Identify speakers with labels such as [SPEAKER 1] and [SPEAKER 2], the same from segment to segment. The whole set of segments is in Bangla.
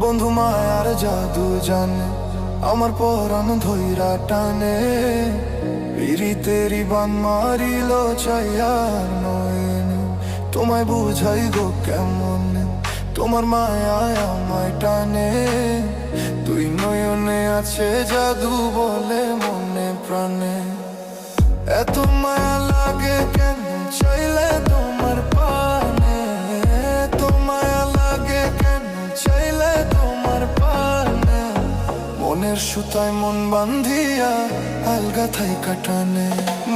[SPEAKER 1] বন্ধু মায়ার জাদু জানে, আমার পরাণ ধইরা টানে। পিরিতেরি বান মারিল চাইয়ার নয়ন, তোমায় বুঝাই গো কেমন, তোমার মায়ায় আমায় টানে। তুই নয়নে আছে জাদু বলে মনে প্রাণে। এত মায়া লাগে কেন চাইলে তোমার পানে, এত মায়া লাগে কেন চাইলে তোমার পানে। মনের সুতায় মন বান্ধিয়া আলগা থাই কাটানে।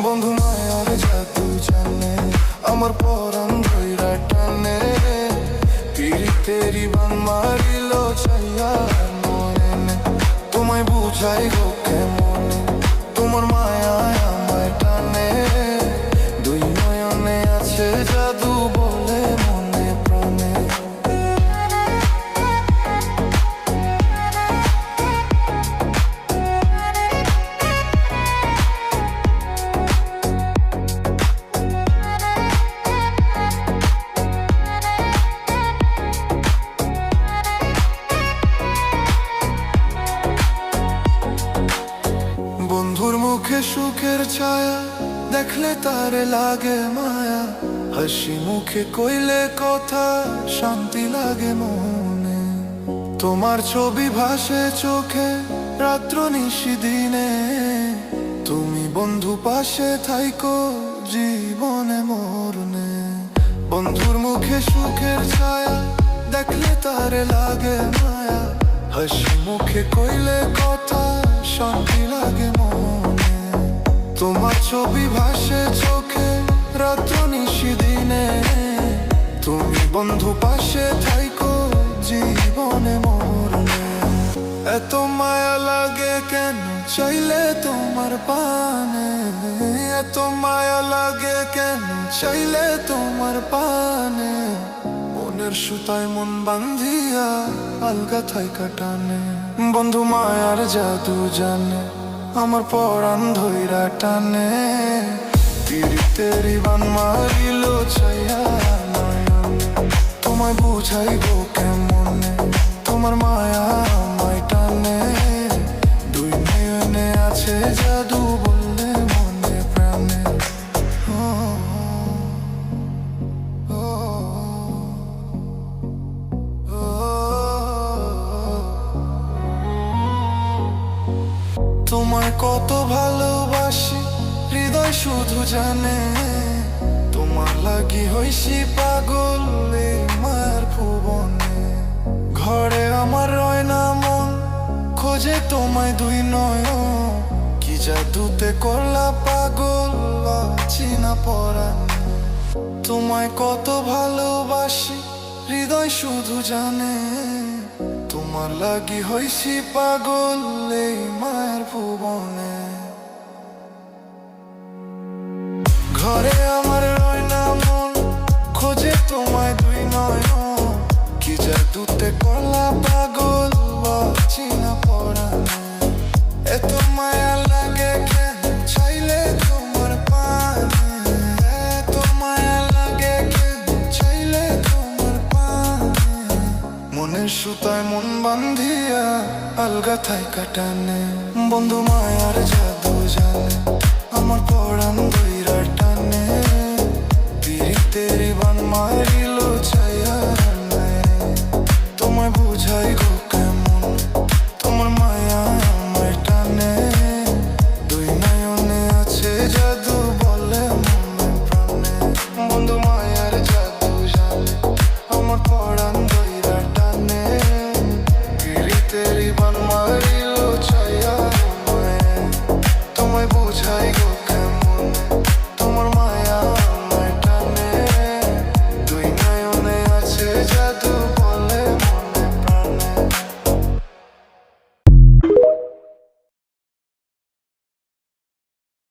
[SPEAKER 1] বন্ধু মায়ার জাদু জানে, আমার পরাণ ধইরা টানে। পিরিতেরি বান মারিল চাইয়া নয়নে, তোমায় বুঝাই গো কেমন, তোমার মায়ায় আমায় টানে। দুই নয়নে আছে জাদু বলে মনে প্রাণে। বন্ধুর মুখে সুখের ছায়া দেখলে তারে লাগে মায়া। হাসি মুখে কইলে কথা শান্তি লাগে মনে। তোমার ছবি ভাসে চোখে রাত্র নিশি দিনে। তুমি বন্ধু পাশে থাইকো জীবনে মরনে। বন্ধুর মুখে সুখের ছায়া দেখলে তারে লাগে মায়া। হাসি মুখে কইলে কথা শান্তি লাগে মনে। তোমার ছবি ভাসে চোখে রাত্র নিশি দিনে। তুমি বন্ধু পাশে থাইকো জীবনে মরনে। এত মায়া লাগে কেন চাইলে তোমার পানে, এত মায়া লাগে কেন চাইলে তোমার পানে। মনের সুতায় মন বান্ধিয়া আলগা থাই কাটানে। বন্ধু মায়ার জাদু জানে, আমার পরাণ ধইরা টানে। পিরিতেরি বান মারিল চাইয়া নয়নে, তোমায় বুঝাই গো কেমনে, তোমার মায়া আমায় টানে। দুই নয়নে আছে জাদু বললে মনে প্রাণে। তোমায় কত ভালোবাসি হৃদয় শুধু জানে। তোমার লাগি হইছি পাগল এই মায়ার ভুবনে। ঘরে আমার রয় না মন, খোঁজে তোমায় দুই নয়ন। কি জাদুতে করলা পাগল চিনা পরাণে। তোমায় কত ভালোবাসি হৃদয় শুধু জানে। তোমার লাগি হইছি পাগল এই মায়ার ভুবনে। ঘরে আমার রয় না মন, খোঁজে তোমায় দুই নয়ন। কি জাদুতে করলা পাগল চিনা পরাণে। এত মায়া লাগে কেন চাইলে তোমার পানে, এত মায়া লাগে কেন চাইলে তোমার পানে। মনের সুতায় মন বান্ধিয়া আলগা থাই কাটানে। বন্ধু মায়ার জাদু জানে, আমার পরাণ ধইরা টানে। পিরিতেরি বান মারিল